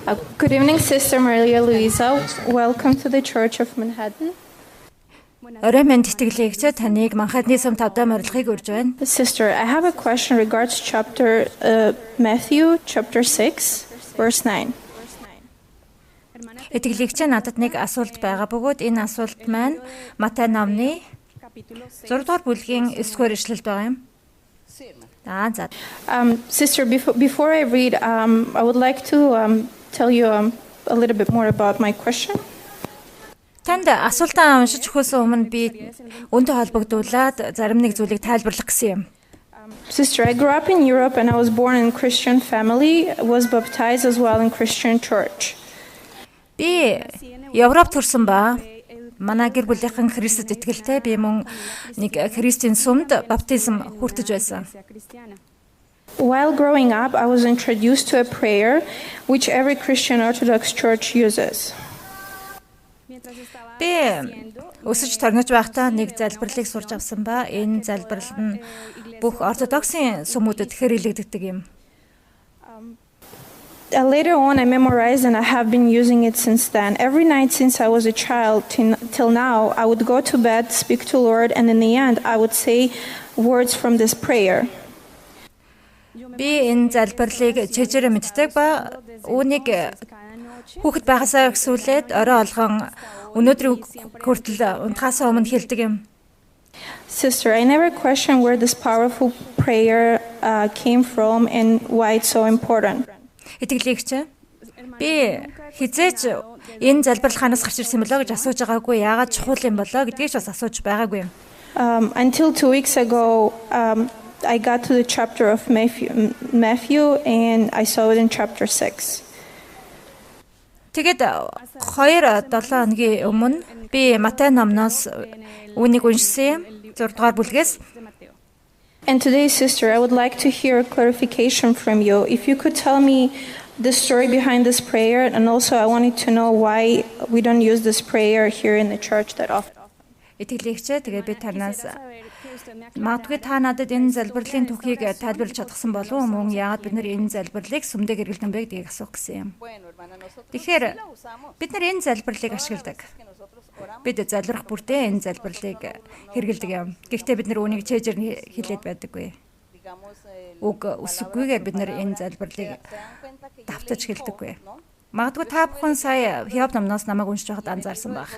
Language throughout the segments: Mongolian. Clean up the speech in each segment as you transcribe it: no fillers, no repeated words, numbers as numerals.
Good evening, Sister Maria Luisa. Welcome to the Church of Manhattan. Орой минь тэтгэлэгч таныг Манхаттны сум 5 дахь морилгыг урьж байна. Sister, I have a question regards chapter Matthew chapter 6 verse 9. Тэтгэлэгч надад нэг асуулт байгаа бөгөөд энэ асуулт маань Матай номны 6 дугаар бүлгийн 9 дугаар ишлэлд байгаа юм. За. Sister, before I read, I would like to tell you a little bit more about my question. Танд асуултаа уншиж өгөхөөс өмнө би үүнтэй холбогдуулаад зарим нэг зүйлийг тайлбарлах гэсэн юм. Sister, I grew up in Europe and I was born in a Christian family, was baptized as well in Christian church. Би Европт төрсөн ба манай гэр бүлийнхэн Христэд итгэлтэй, би мөн нэг Христийн сүмд баптизм хүртэж байсан. While growing up, I was introduced to a prayer which every Christian Orthodox church uses. Би өсөж торнож байхдаа нэг залбирлыг сурч авсан ба энэ залбирал нь бүх ортодоксын сүмүүдэд хэрэглэгддэг юм. Later on, I memorized and I have been using it since then. Every night since I was a child till now, I would go to bed, speak to Lord, and in the end, I would say words from this prayer. Би энэ залбирлыг чэжээр мэддэг ба үүнийг хүүхэд байхасаа өсвөлээд орой олгон өнөөдрийн хүртэл унтахаасаа өмнө хэлдэг юм. Sister, I never questioned where this powerful prayer came from and why it's so important. Итгэлэгч би хизээч энэ залбирал ханаас гарч ирсэн болоо гэж асууж байгаагүй, яагаад чухал юм болоо гэдгийг ч бас асууж байгаагүй юм. Until 2 weeks ago, I got to the chapter of Matthew and I saw it in chapter 6. Тэгээд 2-7 хоногийн өмнө би Матай номноос үнийг уншсан юм. 6 дугаар бүлгээс. And today, sister, I would like to hear a clarification from you. If you could tell me the story behind this prayer, and also I wanted to know why we don't use this prayer here in the church that often. Итгэлэгчээ тэгээд би танаас магадгүй та надад энэ залбирлын түүхийг тайлбарлаж чадсан болов уу? Мөн яагаад бид нар энэ залбирлыг сүмдээ хэрэглэдэг бэ гэдгийг асуух гэсэн юм. Тэгэхээр бид нар энэ залбирлыг ашигладаг. Бид залбирах бүртээ энэ залбирлыг хэрэглэдэг юм. Гэхдээ бид нар үүнийг чэжээр хэлээд байдаггүй. Уг үсгүйгээр бид нар энэ залбирлыг давтаж хэлдэггүй. Магадгүй та бүхэн сая Хиоб номноос намайг уншиж байхад анзаарсан байх.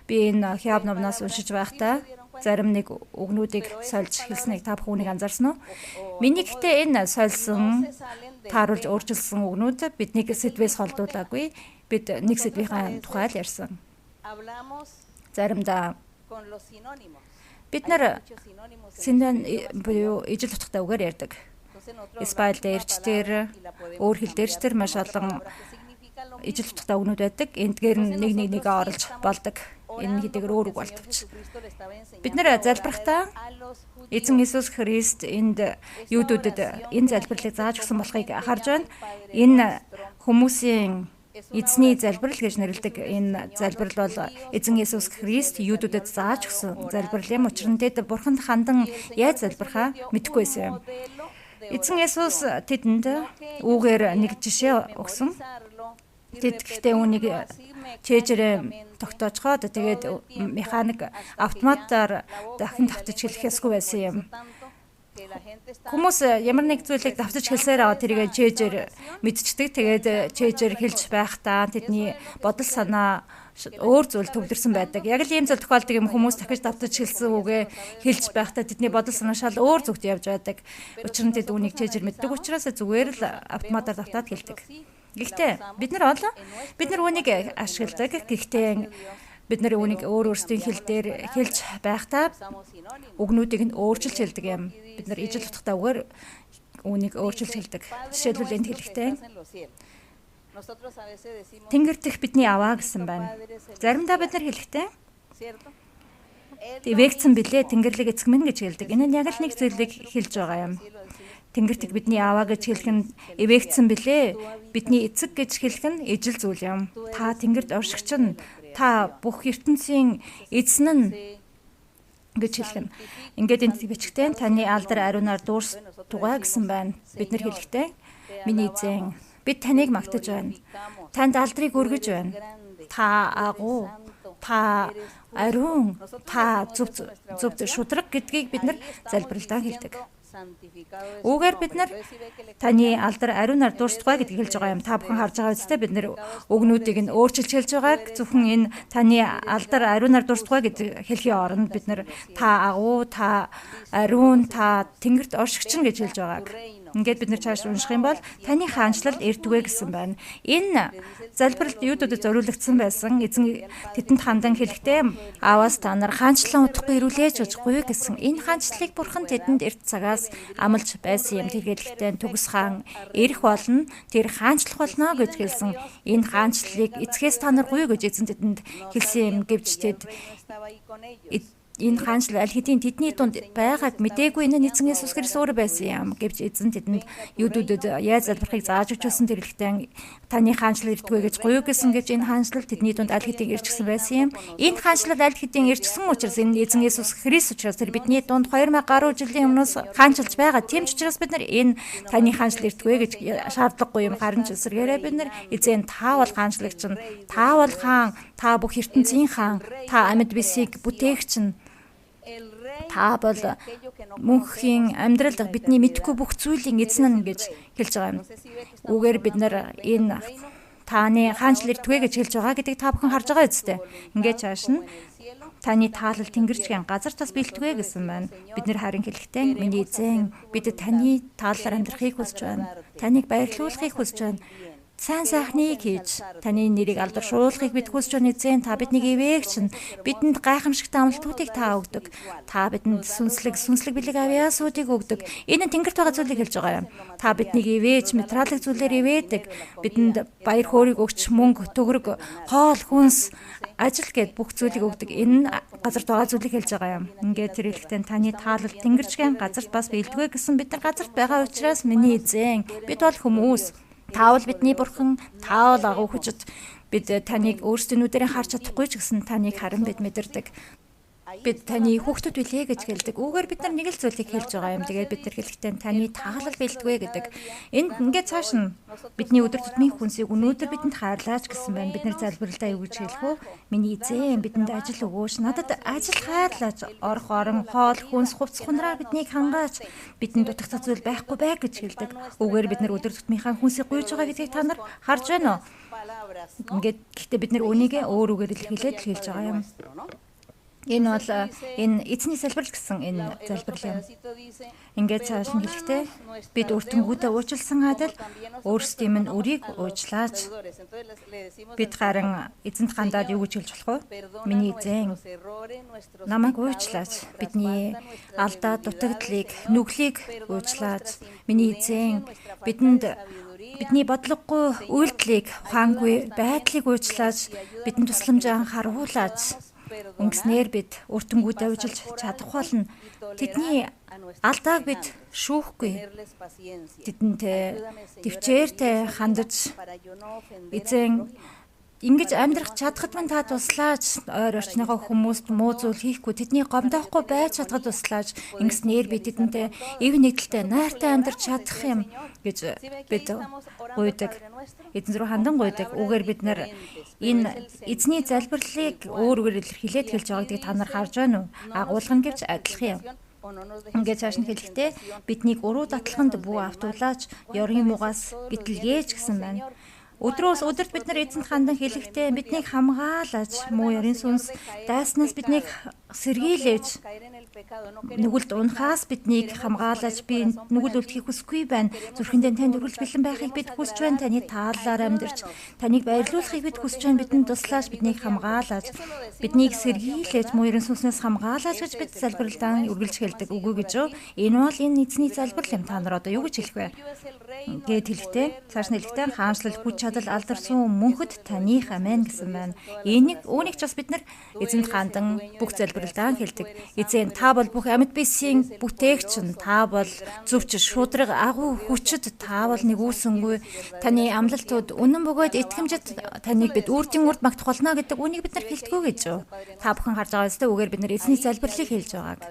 Би энэ Хиоб номноос уншиж байхдаа зарим нэг үгнүүдийг сольж хэлснийг та бүхэн үнийг анзаарсан уу? Миний гэхдээ энэ сольсон, тааруулж өөрчилсөн үгнүүд биднийг сэдвээс холдуулаагүй. Бид нэг сэдвийн тухай л ярьсан. Заримдаа бид нар синон буюу ижил утгатай үгээр ярьдаг. Испайл дээрчдэр, өөр хэл дээрчдэр маш олон ижил утгатай үгнүүд байдаг. Эндгээр нэг оруулж болдог. Энэ хэдийгээр өөр үг болтовч. Бид нэр залбирахдаа Эзэн Иесус Христ энд юудүүдэд энэ залбирлыг зааж өгсөн болохыг харж байна. Энэ хүмүүсийн эзний залбирал гэж нэрлэдэг энэ залбирал бол Эзэн Иесус Христ юудүүдэд зааж өгсөн залбирал юм. Учир нь тэд Бурханд хандан яаж залбирхаа мэдэхгүй байсан юм. Эзэн Иесус тэдэнд үүгээр нэг жишээ өгсөн. Тэд гэхдээ үүнийг чэжээр тогтоочхоод тэгээд механик автоматар дахин давтаж хэлэхээсгүй байсан юм. Хүмүүс ямар нэг зүйлийг давтаж хэлсээр аваад тэрийг чэжээр мэдчихдэг. Тэгээд чэжээр хэлж байхдаа тэдний бодол санаа өөр зүйл төвлөрсөн байдаг. Яг л ийм зүйл тохиолдог юм, хүмүүс дахиж давтаж хэлсэн үгээ хэлж байхдаа тэдний бодол санаа шал өөр зүгт явж байдаг. Учир нь тэд үүнийг чэжээр мэддэг учраас зүгээр л автоматар давтаад хэлдэг. Гэхдээ бид нар үүнийг ашигладаг. Гэхдээ бид нар үүнийг өөр өөрсдийн хэл дээр хэлж байхдаа үгнүүдийг нь өөрчилж хэлдэг юм. Бид нар ижил утгатай үгээр үүнийг өөрчилж хэлдэг. Жишээлбэл энд хэлэхдээ Тэнгэр дэх бидний аваа гэсэн байна. Заримдаа бид нар хэлэхдээ эвэгцэн билээ, Тэнгэрлэг эцэг минь гэж хэлдэг. Энэ нь яг л нэг зүйлийг хэлж байгаа юм. Тэнгэрт бидний аваа гэж хэлэх нь эвэгцэн билээ. Бидний эцэг гэж хэлэх нь ижил зүйл юм. Та тэнгэрт оршигч нь, та бүх ертөнцийн эзэн нь гэж хэлэх нь. Ингээд энэ бичгтэн таны алдар ариунаар дуурс тугаа гэсэн байна. Бид нар хэлэхдээ миний эзэн Бид таныг магтаж байна. Танд алдрыг өргөж байна. Та агуу, та ариун, та зөв шудраг гэдгийг бид нар залбиралдаа хэлдэг. Үүгээр бид нар таны алдар ариунаар дуустгаа гэдгийг хэлж байгаа юм. Та бүхэн харж байгаа үстэй бид нар өгнүүдийг нь өөрчилж хэлж байгааг зөвхөн энэ таны алдар ариунаар дуустгаа гэдэг хэлхийн оронд бид нар та агуу, та ариун, та тэнгэрт оршигчин гэж хэлж байгааг. Ингээд бид нар цааш унших юм бол таны хаанчлал эртвэ гэсэн байна. Энэ залбиралд юудад зориулагдсан байсан. Эзэн тэдэнд хандан хэлэхдээ ааваас та нар хаанчлан удахгүй ирүүлээж ужихгүй гэсэн. Энэ хаанчлалыг бурхан тэдэнд эрт цагаас амлаж байсан юм. Тэргэлэхдээ төгс хаан ирэх болно. Тэр хаанчлах болно гэж хэлсэн. Энэ хаанчлалыг эцгээс та нар гуй гэж эзэн тэдэнд хэлсэн юм гэвч тэд энэ хаанчлал аль хэдийн тэдний дунд байгааг мэдээгүй энэ эзэн Есүс Христ өөр байсан юм гэвч эзэн тэдэнд юудүүдэд яаж залбирахыг зааж өгчүүлсэн тэрэлхтэн таны хаанчлал ирдгүү гэж гуйг гэсэн гэвч энэ хаанчлал тэдний дунд аль хэдийн ирчихсэн байсан юм. Энэ хаанчлал аль хэдийн ирчихсэн учраас энэ эзэн Есүс Христ учраас тэр бидний дунд 2000 гаруй жилийн өмнөөс хаанчилж байгаа. Тийм ч учраас бид нар энэ таны хаанчлал ирдгүү гэж шаардлагагүй юм. Харин ч эсвэргээрээ бид нар эзэн та бол хаанчлагч нь, та бол хаан, та бүх ертөнцийн хаан, та амьд бисийг бүтээгч нь. Та бол мөнхийн амьдрал бидний мэдхгүй бүх зүйлийн эзэн нь гэж хэлж байгаа юм. Үүгээр бид нар энэ таны хаанчлал ирдгүү гэж хэлж байгаа гэдгийг та бүхэн харж байгаа үстэй. Ингээд цааш нь таны таалал тэнгэрчгийн газар тас бэлтгвэ гэсэн байна. Бид нэр харин хэлэхдээ миний эзэн бид таны тааллаар амьдрахыг хүсэж байна. Таныг баярлуулахыг хүсэж байна. Сайн сайхныг хийж таны нэрийг алдаршуулахыг бид хүсэж байна эзэн. Та биднийг ивээгч нь бидэнд гайхамшигт амлалтуудыг та өгдөг. Та бидэнд сүнслэг бэлэг авьяасуудыг өгдөг. Энэ нь тэнгэрт байгаа зүйлийг хэлж байгаа юм. Та биднийг ивээж материалын зүйлээр ивээдэг. Бидэнд баяр хөөргийг өгч мөнгө, төгрөг, хоол, хүнс, ажил гэд бүх зүйлийг өгдөг. Энэ нь газарт байгаа зүйлийг хэлж байгаа юм. Ингээд тэр хэлэхдээ таны таалал тэнгэрчгийн газарт бас бэлдвэ гэсэн. Бид нар газарт байгаа учраас миний эзэн бид бол хүмүүс. Таавал бидний бурхан, таавал агуу хүчит. Бид таныг өөрсдийнхүүдээр харж чадахгүй ч гэсэн таныг харин бид мэдэрдэг. Бид таны хүүхдүүд билээ гэж хэлдэг. Үүгээр бид нар нэг л зүйлийг хэлж байгаа юм. Тэгээд бид нар хэлэхдээ таны таалал бэлдвэ гэдэг. Энд ингээд цааш нь бидний өдөр тутмын хүнсийг өнөөдөр бидэнд хайрлаач гэсэн байна. Бид нар залбиралдаа юу гэж хэлэх вэ? Миний эзэн бидэнд ажил өгөөч. Надад ажил хайрлаач. Орох орон, хоол, хүнс, хувцс хунраар биднийг хангаач. Бидэнд дутагдах зүйл байхгүй бай гэж хэлдэг. Үүгээр бид нар өдөр тутмынхаа хүнсийг гуйж байгаа гэдгийг та нар харж байна уу? Ингээд гэхдээ бид нар үүнийг өөр үгээр илэрхийлээд хэлж байгаа юм. Энэ бол энэ эзний залбирал гэсэн энэ залбирал юм. Ингээд цааш нь хэлэхдээ бид өртөнгүүдээ уучлсан адил өөрсдийн минь өрийг уучлаач. Бид харин эзэнт хандаад юу гэж хэлж болох вэ? Миний эзэн намайг уучлаач. Бидний алдаа дутагдлыг, нүглийг уучлаач. Миний эзэн бидний бодлогогүй үйлдэлийг, ухаангүй байдлыг уучлаач. Бидэнд тусламж харуулаач. Ингэснээр бид өртөнгүүдээ уужилж чадах болно. Тэдний алдааг бид шүүхгүй. Тэдэнд төвчээртэй хандаж эзэн ингэж амьдрах чадхад мань та туслаач. Ойр орчныхоо хүмүүст муу зүйл хийхгүй, тэдний гомдоохгүй байж чадхад туслаач. Ингэснээр бид тэдэнтэй эв нэгдэлтэй найртай амьдарч чадах юм гэж бид гуйдаг. Эзэн рүү хандан гуйдаг. Үүгээр бид нар энэ эзний залбирлыг өөр үгээр илэрхийлээд хэлж байгааг та нар харж байна уу? Агуулгын гэвч адилхан юм. Ингээд цааш нь хэлэхдээ биднийг уруу датлаханд бүү автуулаач, ёрын муугаас гитлгээж гэсэн байна. Өдрөөс өдөрт бид нар эзэнт хандан хэлэхдээ биднийг хамгаалаач, муу ёрын сүнс дайснаас биднийг сэргийлээч. Нүгэлд унахаас биднийг хамгаалаач. Би нүгэл үлдэхийг хүсэхгүй байна. Зүрхэндээ танд өргөлж бэлэн байхыг бид хүсэж байна. Таны тааллаар амьдарч, таныг баярлуулахыг бид хүсэж байна. Бидэнд туслаач, биднийг хамгаалаач. Биднийг сэргийлээч, муу ёрын сүнснээс хамгаалаач гэж бид залбиралдаа үргэлж хэлдэг. Үгүй гэж юу? Энэ бол энэ эзний залбирал юм. Та нар одоо юу гэж хэлэх вэ? Гэт хэлэхдээ цааш нь хэлэхдээ хаанчлал хүч чадал алдарсан мөнхөд таних амен гэсэн байна. Үүнийг ч бас бид нар эзэнд хандан бүх залбиралдаа хэлдэг. Эзэн та бол бүх амьд бисийн бүтээгч нь, та бол зөвч шудраг агуу хүчит, та бол нэгүүлсэнгүй. Таны амлалтууд үнэн бөгөөд итгэмжид таныг бид үрдийн урд магтах болно гэдэг үнийг бид нар хэлдэггүй гэж юу? Та бүхэн харж байгаа үстэй үгээр бид нар эзний залбирлыг хэлж байгааг.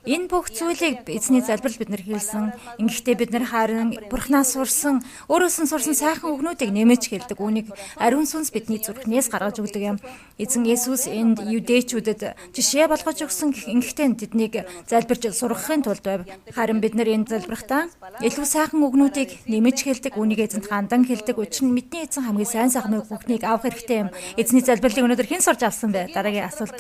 Энэ бүх зүйлийг эзний залбирал бид нар хэлсэн. Ингэхдээ бид нар харин Бурханаас сурсан, өөрөөс нь сурсан сайхан үгнүүдийг нэмэж хэлдэг. Үүнийг ариун сүнс бидний зүрхнээс гаргаж өгдөг юм. Эзэн Есүс энд юдэчүүдэд жишээ болгож өгсөн. Ингэхдээ тэднийг залбирч сургахын тулд байв. Харин бид нар энэ залбирахдаа илүү сайхан үгнүүдийг нэмэж хэлдэг. Үүнийг эзэнт хандан хэлдэг. Учир нь бидний эзэн хамгийн сайн сайхан үгнийг авах хэрэгтэй юм. Эзний залбирлыг өнөөдөр хэн сурж авсан бэ? Дараагийн асуулт.